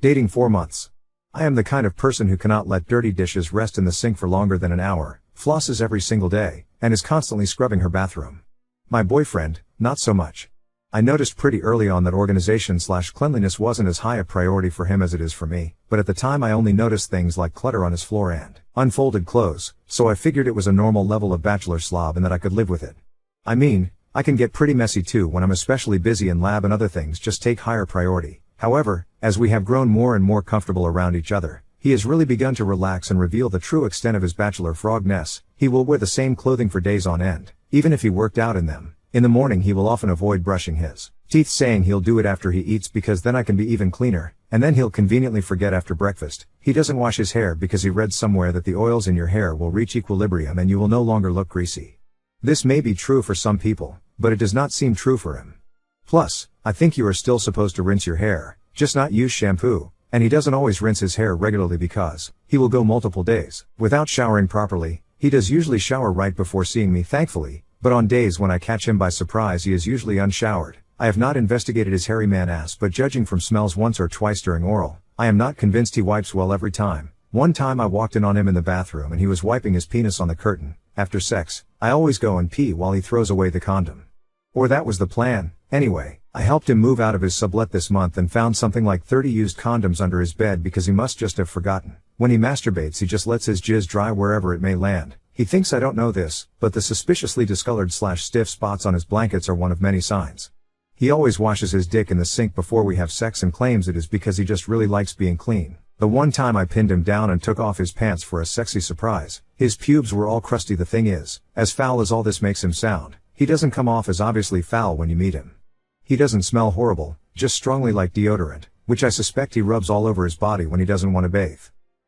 Dating 4 months. I am the kind of person who cannot let dirty dishes rest in the sink for longer than an hour, flosses every single day, and is constantly scrubbing her bathroom. My boyfriend, not so much. I noticed pretty early on that organization/cleanliness wasn't as high a priority for him as it is for me, but at the time I only noticed things like clutter on his floor and unfolded clothes, so I figured it was a normal level of bachelor slob and that I could live with it. I mean, I can get pretty messy too when I'm especially busy and lab and other things just take higher priority. However, as we have grown more and more comfortable around each other, he has really begun to relax and reveal the true extent of his bachelor frogness. He will wear the same clothing for days on end, even if he worked out in them. In the morning he will often avoid brushing his teeth, saying he'll do it after he eats because then I can be even cleaner, and then he'll conveniently forget after breakfast. He doesn't wash his hair because he read somewhere that the oils in your hair will reach equilibrium and you will no longer look greasy. This may be true for some people, but it does not seem true for him. Plus, I think you are still supposed to rinse your hair, just not use shampoo, and he doesn't always rinse his hair regularly because he will go multiple days without showering properly. He does usually shower right before seeing me, thankfully, but on days when I catch him by surprise he is usually unshowered. I have not investigated his hairy man ass, but judging from smells once or twice during oral, I am not convinced he wipes well every time. One time I walked in on him in the bathroom and he was wiping his penis on the curtain. After sex, I always go and pee while he throws away the condom. Or that was the plan. Anyway, I helped him move out of his sublet this month and found something like 30 used condoms under his bed because he must just have forgotten. When he masturbates he just lets his jizz dry wherever it may land. He thinks I don't know this, but the suspiciously discolored/stiff spots on his blankets are one of many signs. He always washes his dick in the sink before we have sex and claims it is because he just really likes being clean. The one time I pinned him down and took off his pants for a sexy surprise, his pubes were all crusty. The thing is, as foul as all this makes him sound, he doesn't come off as obviously foul when you meet him. He doesn't smell horrible, just strongly like deodorant, which I suspect he rubs all over his body when he doesn't want to bathe.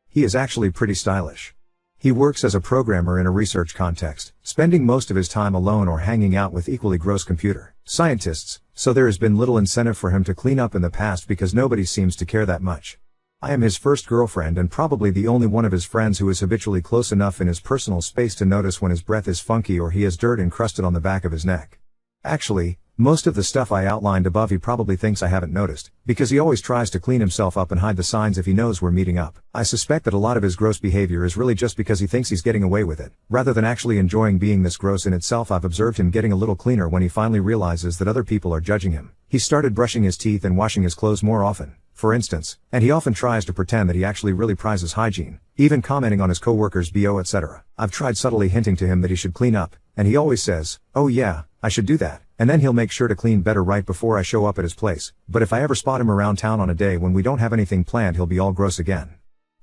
He is actually pretty stylish. He works as a programmer in a research context, spending most of his time alone or hanging out with equally gross computer scientists, so there has been little incentive for him to clean up in the past because nobody seems to care that much. I am his first girlfriend and probably the only one of his friends who is habitually close enough in his personal space to notice when his breath is funky or he has dirt encrusted on the back of his neck. Actually, most of the stuff I outlined above he probably thinks I haven't noticed, because he always tries to clean himself up and hide the signs if he knows we're meeting up. I suspect that a lot of his gross behavior is really just because he thinks he's getting away with it, rather than actually enjoying being this gross in itself. I've observed him getting a little cleaner when he finally realizes that other people are judging him. He started brushing his teeth and washing his clothes more often, for instance, and he often tries to pretend that he actually really prizes hygiene, even commenting on his coworkers' BO etc. I've tried subtly hinting to him that he should clean up, and he always says, "Oh yeah, I should do that," and then he'll make sure to clean better right before I show up at his place. But if I ever spot him around town on a day when we don't have anything planned, he'll be all gross again.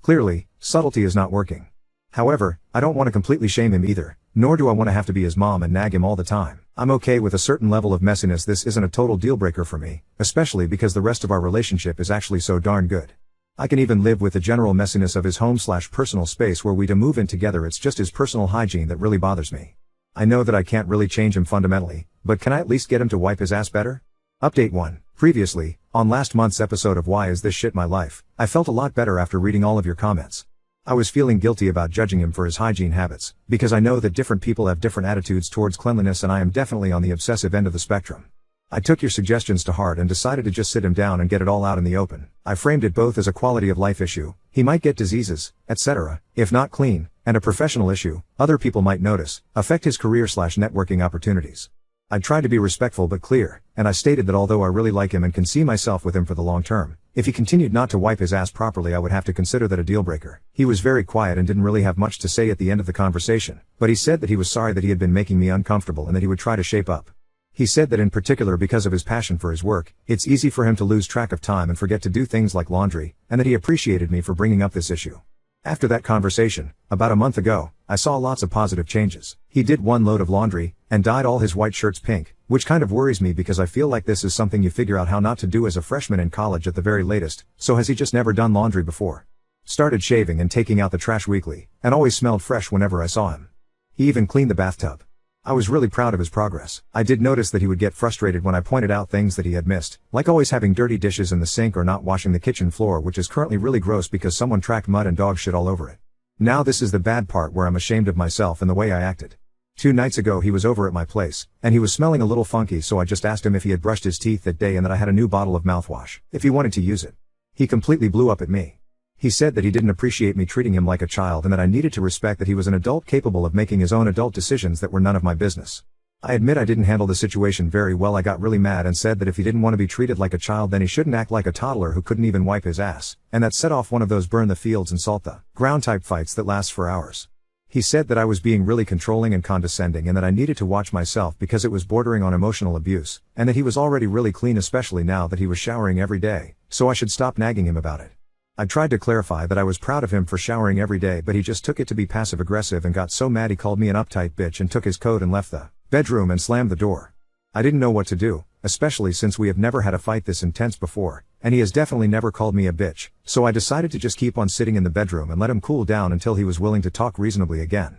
Clearly, subtlety is not working. However, I don't want to completely shame him either, nor do I want to have to be his mom and nag him all the time. I'm okay with a certain level of messiness. This isn't a total deal breaker for me, especially because the rest of our relationship is actually so darn good. I can even live with the general messiness of his home/personal space were we to move in together. It's just his personal hygiene that really bothers me. I know that I can't really change him fundamentally, but can I at least get him to wipe his ass better? Update 1. Previously, on last month's episode of Why Is This Shit My Life, I felt a lot better after reading all of your comments. I was feeling guilty about judging him for his hygiene habits, because I know that different people have different attitudes towards cleanliness and I am definitely on the obsessive end of the spectrum. I took your suggestions to heart and decided to just sit him down and get it all out in the open. I framed it both as a quality of life issue, he might get diseases, etc., if not clean, and a professional issue, other people might notice, affect his career/networking opportunities. I tried to be respectful but clear, and I stated that although I really like him and can see myself with him for the long term, if he continued not to wipe his ass properly I would have to consider that a deal breaker. He was very quiet and didn't really have much to say at the end of the conversation, but he said that he was sorry that he had been making me uncomfortable and that he would try to shape up. He said that in particular because of his passion for his work, it's easy for him to lose track of time and forget to do things like laundry, and that he appreciated me for bringing up this issue. After that conversation, about a month ago, I saw lots of positive changes. He did 1 load of laundry, and dyed all his white shirts pink, which kind of worries me because I feel like this is something you figure out how not to do as a freshman in college at the very latest. So has he just never done laundry before? Started shaving and taking out the trash weekly, and always smelled fresh whenever I saw him. He even cleaned the bathtub. I was really proud of his progress. I did notice that he would get frustrated when I pointed out things that he had missed, like always having dirty dishes in the sink or not washing the kitchen floor, which is currently really gross because someone tracked mud and dog shit all over it. Now this is the bad part where I'm ashamed of myself and the way I acted. 2 nights ago he was over at my place, and he was smelling a little funky, so I just asked him if he had brushed his teeth that day and that I had a new bottle of mouthwash, if he wanted to use it. He completely blew up at me. He said that he didn't appreciate me treating him like a child and that I needed to respect that he was an adult capable of making his own adult decisions that were none of my business. I admit I didn't handle the situation very well. I got really mad and said that if he didn't want to be treated like a child then he shouldn't act like a toddler who couldn't even wipe his ass, and that set off one of those burn the fields and salt the ground type fights that last for hours. He said that I was being really controlling and condescending and that I needed to watch myself because it was bordering on emotional abuse, and that he was already really clean especially now that he was showering every day, so I should stop nagging him about it. I tried to clarify that I was proud of him for showering every day, but he just took it to be passive aggressive and got so mad he called me an uptight bitch and took his coat and left the bedroom and slammed the door. I didn't know what to do, especially since we have never had a fight this intense before, and he has definitely never called me a bitch, so I decided to just keep on sitting in the bedroom and let him cool down until he was willing to talk reasonably again.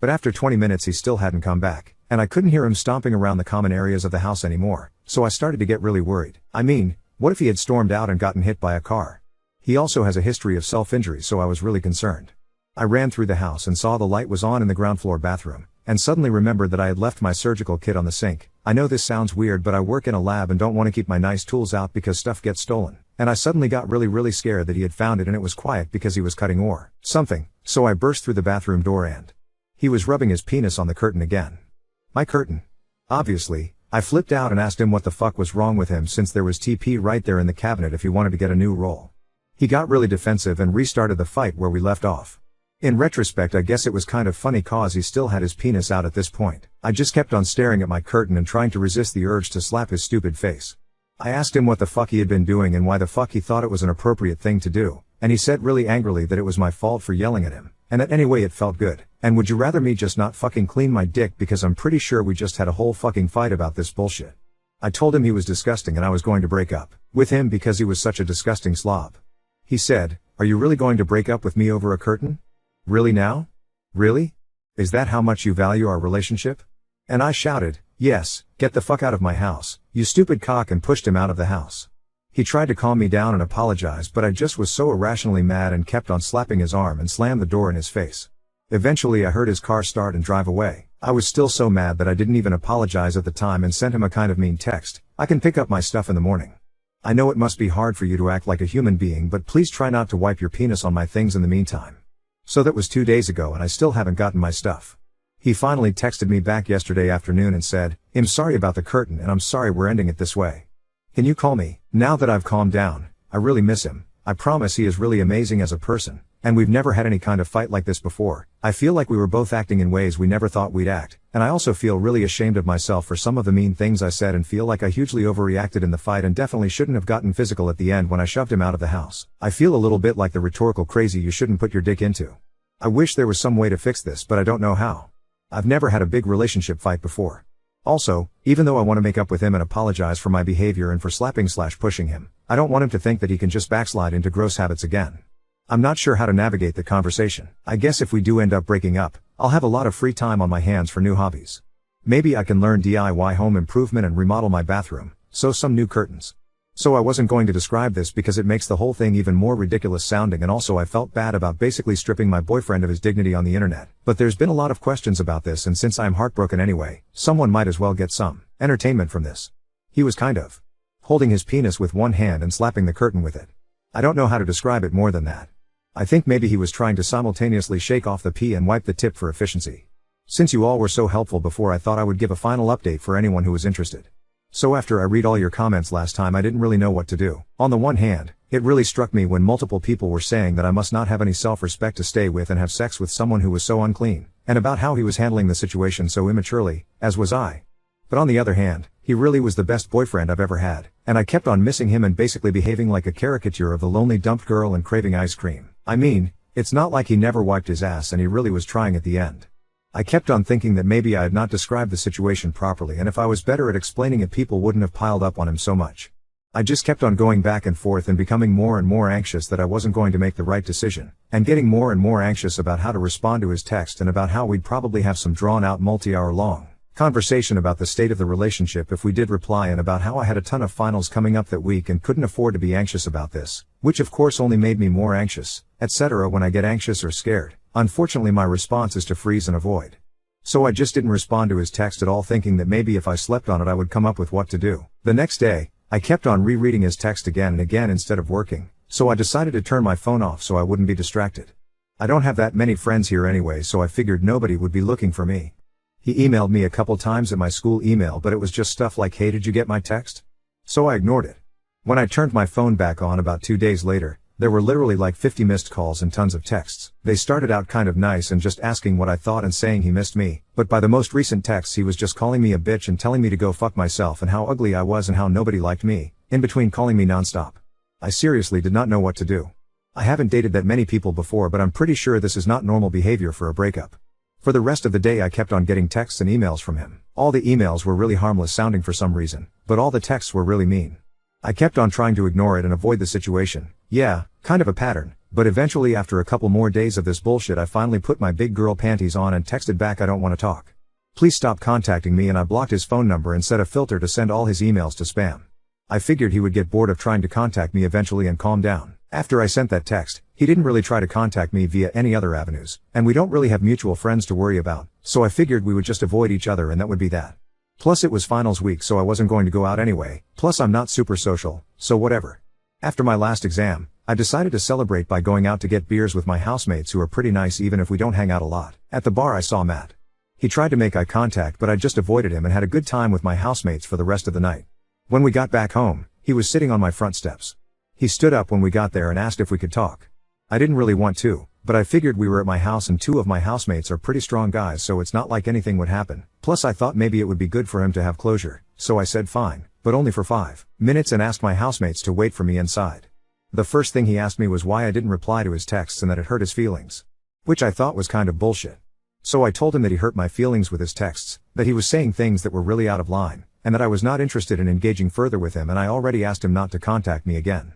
But after 20 minutes he still hadn't come back, and I couldn't hear him stomping around the common areas of the house anymore, so I started to get really worried. I mean, what if he had stormed out and gotten hit by a car? He also has a history of self-injury, so I was really concerned. I ran through the house and saw the light was on in the ground floor bathroom, and suddenly remembered that I had left my surgical kit on the sink. I know this sounds weird, but I work in a lab and don't want to keep my nice tools out because stuff gets stolen, and I suddenly got really scared that he had found it and it was quiet because he was cutting or something, so I burst through the bathroom door and he was rubbing his penis on the curtain again. My curtain. Obviously, I flipped out and asked him what the fuck was wrong with him since there was TP right there in the cabinet if he wanted to get a new roll. He got really defensive and restarted the fight where we left off. In retrospect I guess it was kind of funny cause he still had his penis out at this point. I just kept on staring at my curtain and trying to resist the urge to slap his stupid face. I asked him what the fuck he had been doing and why the fuck he thought it was an appropriate thing to do, and he said really angrily that it was my fault for yelling at him, and that anyway it felt good, and would you rather me just not fucking clean my dick because I'm pretty sure we just had a whole fucking fight about this bullshit. I told him he was disgusting and I was going to break up with him because he was such a disgusting slob. He said, "Are you really going to break up with me over a curtain? Really now? Really? Is that how much you value our relationship?" And I shouted, "Yes, get the fuck out of my house, you stupid cock," and pushed him out of the house. He tried to calm me down and apologize, but I just was so irrationally mad and kept on slapping his arm and slammed the door in his face. Eventually I heard his car start and drive away. I was still so mad that I didn't even apologize at the time and sent him a kind of mean text, "I can pick up my stuff in the morning. I know it must be hard for you to act like a human being, but please try not to wipe your penis on my things in the meantime." So that was 2 days ago and I still haven't gotten my stuff. He finally texted me back yesterday afternoon and said, "I'm sorry about the curtain and I'm sorry we're ending it this way. Can you call me?" Now that I've calmed down, I really miss him. I promise he is really amazing as a person, and we've never had any kind of fight like this before. I feel like we were both acting in ways we never thought we'd act, and I also feel really ashamed of myself for some of the mean things I said and feel like I hugely overreacted in the fight and definitely shouldn't have gotten physical at the end when I shoved him out of the house. I feel a little bit like the rhetorical crazy you shouldn't put your dick into. I wish there was some way to fix this, but I don't know how. I've never had a big relationship fight before. Also, even though I want to make up with him and apologize for my behavior and for slapping/pushing him, I don't want him to think that he can just backslide into gross habits again. I'm not sure how to navigate the conversation. I guess if we do end up breaking up, I'll have a lot of free time on my hands for new hobbies. Maybe I can learn DIY home improvement and remodel my bathroom, sew some new curtains. So I wasn't going to describe this because it makes the whole thing even more ridiculous sounding, and also I felt bad about basically stripping my boyfriend of his dignity on the internet. But there's been a lot of questions about this, and since I'm heartbroken anyway, someone might as well get some entertainment from this. He was kind of holding his penis with one hand and slapping the curtain with it. I don't know how to describe it more than that. I think maybe he was trying to simultaneously shake off the pee and wipe the tip for efficiency. Since you all were so helpful before, I thought I would give a final update for anyone who was interested. So after I read all your comments last time, I didn't really know what to do. On the one hand, it really struck me when multiple people were saying that I must not have any self-respect to stay with and have sex with someone who was so unclean, and about how he was handling the situation so immaturely, as was I. But on the other hand, he really was the best boyfriend I've ever had, and I kept on missing him and basically behaving like a caricature of the lonely dumped girl and craving ice cream. I mean, it's not like he never wiped his ass, and he really was trying at the end. I kept on thinking that maybe I had not described the situation properly, and if I was better at explaining it, people wouldn't have piled up on him so much. I just kept on going back and forth and becoming more and more anxious that I wasn't going to make the right decision, and getting more and more anxious about how to respond to his text and about how we'd probably have some drawn-out multi-hour long conversation about the state of the relationship if we did reply, and about how I had a ton of finals coming up that week and couldn't afford to be anxious about this, which of course only made me more anxious, etc. When I get anxious or scared, unfortunately my response is to freeze and avoid. So I just didn't respond to his text at all, thinking that maybe if I slept on it I would come up with what to do. The next day, I kept on rereading his text again and again instead of working, so I decided to turn my phone off so I wouldn't be distracted. I don't have that many friends here anyway, so I figured nobody would be looking for me. He emailed me a couple times at my school email, but it was just stuff like, "Hey, did you get my text?" So I ignored it. When I turned my phone back on about 2 days later, there were literally like 50 missed calls and tons of texts. They started out kind of nice and just asking what I thought and saying he missed me, but by the most recent texts he was just calling me a bitch and telling me to go fuck myself and how ugly I was and how nobody liked me, in between calling me nonstop. I seriously did not know what to do. I haven't dated that many people before, but I'm pretty sure this is not normal behavior for a breakup. For the rest of the day I kept on getting texts and emails from him. All the emails were really harmless sounding for some reason, but all the texts were really mean. I kept on trying to ignore it and avoid the situation. Yeah, kind of a pattern, but eventually after a couple more days of this bullshit I finally put my big girl panties on and texted back, "I don't want to talk. Please stop contacting me," and I blocked his phone number and set a filter to send all his emails to spam. I figured he would get bored of trying to contact me eventually and calm down. After I sent that text, he didn't really try to contact me via any other avenues, and we don't really have mutual friends to worry about, so I figured we would just avoid each other and that would be that. Plus it was finals week, so I wasn't going to go out anyway, plus I'm not super social, so whatever. After my last exam, I decided to celebrate by going out to get beers with my housemates who are pretty nice even if we don't hang out a lot. At the bar I saw Matt. He tried to make eye contact, but I just avoided him and had a good time with my housemates for the rest of the night. When we got back home, he was sitting on my front steps. He stood up when we got there and asked if we could talk. I didn't really want to, but I figured we were at my house and 2 of my housemates are pretty strong guys, so it's not like anything would happen. Plus I thought maybe it would be good for him to have closure, so I said fine, but only for 5 minutes and asked my housemates to wait for me inside. The first thing he asked me was why I didn't reply to his texts and that it hurt his feelings. Which I thought was kind of bullshit. So I told him that he hurt my feelings with his texts, that he was saying things that were really out of line, and that I was not interested in engaging further with him and I already asked him not to contact me again.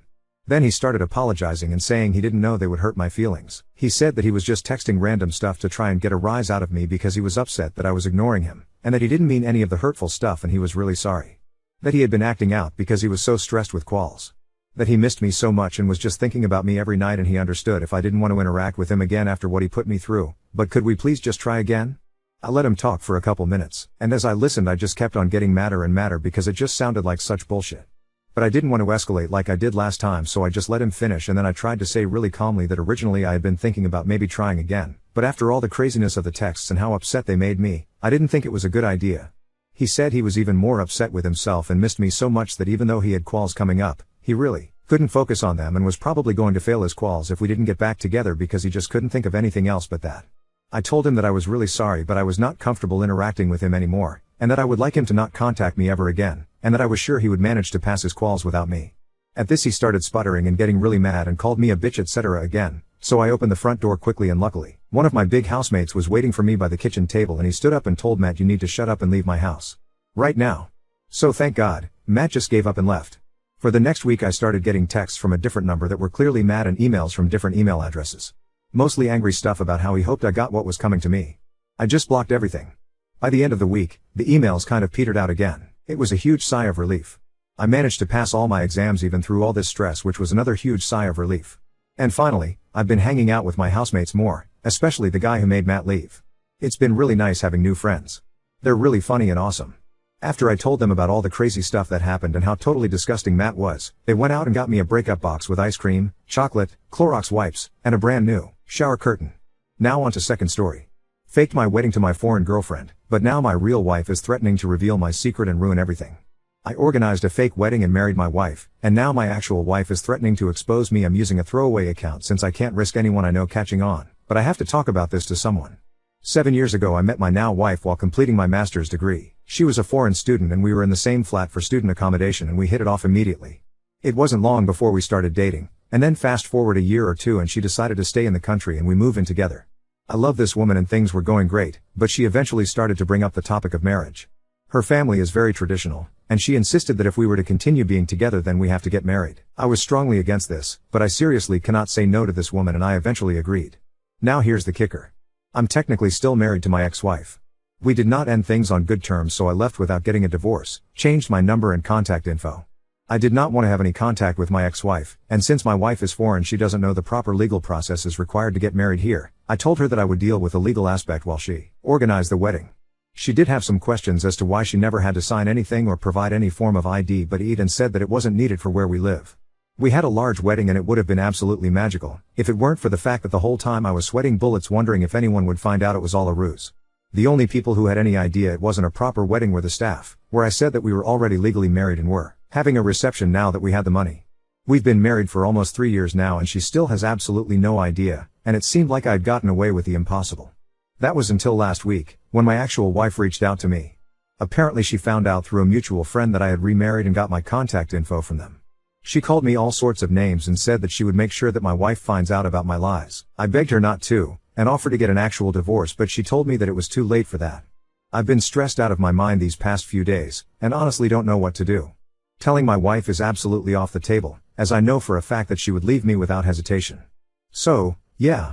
Then he started apologizing and saying he didn't know they would hurt my feelings. He said that he was just texting random stuff to try and get a rise out of me because he was upset that I was ignoring him, and that he didn't mean any of the hurtful stuff and he was really sorry. That he had been acting out because he was so stressed with quals. That he missed me so much and was just thinking about me every night, and he understood if I didn't want to interact with him again after what he put me through, but could we please just try again? I let him talk for a couple minutes, and as I listened I just kept on getting madder and madder because it just sounded like such bullshit. But I didn't want to escalate like I did last time, so I just let him finish, and then I tried to say really calmly that originally I had been thinking about maybe trying again, but after all the craziness of the texts and how upset they made me, I didn't think it was a good idea. He said he was even more upset with himself and missed me so much that even though he had quals coming up, he really couldn't focus on them and was probably going to fail his quals if we didn't get back together because he just couldn't think of anything else but that. I told him that I was really sorry, but I was not comfortable interacting with him anymore, and that I would like him to not contact me ever again, and that I was sure he would manage to pass his quals without me. At this he started sputtering and getting really mad and called me a bitch etc. again, so I opened the front door quickly and luckily, one of my big housemates was waiting for me by the kitchen table and he stood up and told Matt, "You need to shut up and leave my house. Right now." So thank God, Matt just gave up and left. For the next week I started getting texts from a different number that were clearly Matt and emails from different email addresses. Mostly angry stuff about how he hoped I got what was coming to me. I just blocked everything. By the end of the week, the emails kind of petered out again. It was a huge sigh of relief. I managed to pass all my exams even through all this stress, which was another huge sigh of relief. And finally, I've been hanging out with my housemates more, especially the guy who made Matt leave. It's been really nice having new friends. They're really funny and awesome. After I told them about all the crazy stuff that happened and how totally disgusting Matt was, they went out and got me a breakup box with ice cream, chocolate, Clorox wipes, and a brand new shower curtain. Now on to second story. Faked my wedding to my foreign girlfriend, but now my real wife is threatening to reveal my secret and ruin everything. I organized a fake wedding and married my wife, and now my actual wife is threatening to expose me. I'm using a throwaway account since I can't risk anyone I know catching on, but I have to talk about this to someone. 7 years ago I met my now wife while completing my master's degree. She was a foreign student and we were in the same flat for student accommodation and we hit it off immediately. It wasn't long before we started dating, and then fast forward a year or two and she decided to stay in the country and we moved in together. I love this woman and things were going great, but she eventually started to bring up the topic of marriage. Her family is very traditional, and she insisted that if we were to continue being together then we have to get married. I was strongly against this, but I seriously cannot say no to this woman and I eventually agreed. Now here's the kicker. I'm technically still married to my ex-wife. We did not end things on good terms, so I left without getting a divorce, changed my number and contact info. I did not want to have any contact with my ex-wife, and since my wife is foreign she doesn't know the proper legal processes required to get married here. I told her that I would deal with the legal aspect while she organized the wedding. She did have some questions as to why she never had to sign anything or provide any form of ID, but and said that it wasn't needed for where we live. We had a large wedding and it would have been absolutely magical, if it weren't for the fact that the whole time I was sweating bullets wondering if anyone would find out it was all a ruse. The only people who had any idea it wasn't a proper wedding were the staff, where I said that we were already legally married and were having a reception now that we had the money. We've been married for almost 3 years now and she still has absolutely no idea, and it seemed like I'd gotten away with the impossible. That was until last week, when my actual wife reached out to me. Apparently she found out through a mutual friend that I had remarried and got my contact info from them. She called me all sorts of names and said that she would make sure that my wife finds out about my lies. I begged her not to, and offered to get an actual divorce, but she told me that it was too late for that. I've been stressed out of my mind these past few days, and honestly don't know what to do. Telling my wife is absolutely off the table, as I know for a fact that she would leave me without hesitation. So, yeah.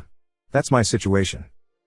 That's my situation.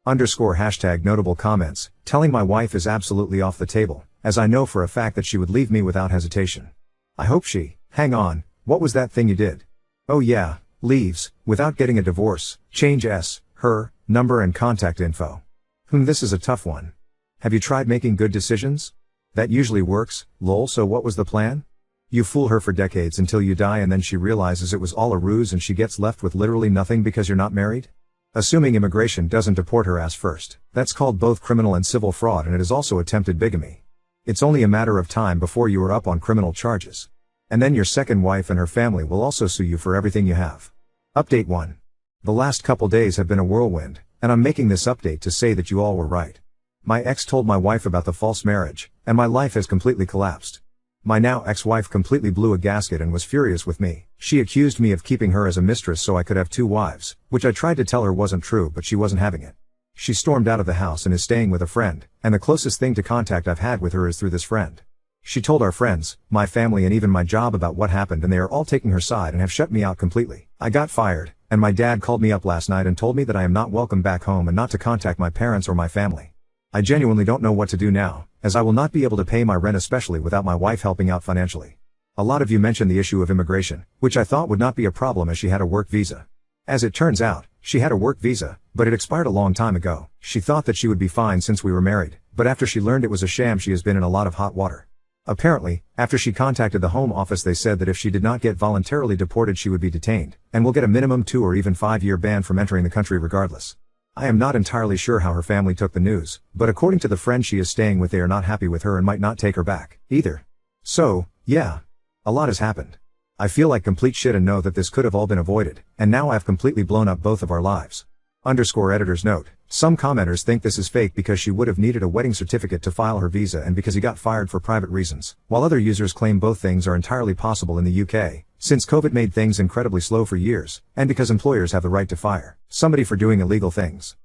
_notable comments, telling my wife is absolutely off the table, as I know for a fact that she would leave me without hesitation. I hope she, hang on, what was that thing you did? Oh yeah, leaves, without getting a divorce, change her, number and contact info. This is a tough one. Have you tried making good decisions? That usually works, lol. So what was the plan? You fool her for decades until you die and then she realizes it was all a ruse and she gets left with literally nothing because you're not married? Assuming immigration doesn't deport her ass first. That's called both criminal and civil fraud, and it is also attempted bigamy. It's only a matter of time before you are up on criminal charges. And then your second wife and her family will also sue you for everything you have. Update 1. The last couple days have been a whirlwind, and I'm making this update to say that you all were right. My ex told my wife about the false marriage, and my life has completely collapsed. My now ex-wife completely blew a gasket and was furious with me. She accused me of keeping her as a mistress so I could have 2 wives, which I tried to tell her wasn't true, but she wasn't having it. She stormed out of the house and is staying with a friend, and the closest thing to contact I've had with her is through this friend. She told our friends, my family and even my job about what happened, and they are all taking her side and have shut me out completely. I got fired, and my dad called me up last night and told me that I am not welcome back home and not to contact my parents or my family. I genuinely don't know what to do now, as I will not be able to pay my rent, especially without my wife helping out financially. A lot of you mentioned the issue of immigration, which I thought would not be a problem as she had a work visa. As it turns out, she had a work visa, but it expired a long time ago. She thought that she would be fine since we were married, but after she learned it was a sham, she has been in a lot of hot water. Apparently, after she contacted the Home Office, they said that if she did not get voluntarily deported she would be detained, and will get a minimum 2 or even 5-year ban from entering the country regardless. I am not entirely sure how her family took the news, but according to the friend she is staying with, they are not happy with her and might not take her back, either. So, yeah. A lot has happened. I feel like complete shit and know that this could have all been avoided, and now I've completely blown up both of our lives. _editor's note. Some commenters think this is fake because she would have needed a wedding certificate to file her visa and because he got fired for private reasons, while other users claim both things are entirely possible in the UK, since COVID made things incredibly slow for years, and because employers have the right to fire somebody for doing illegal things.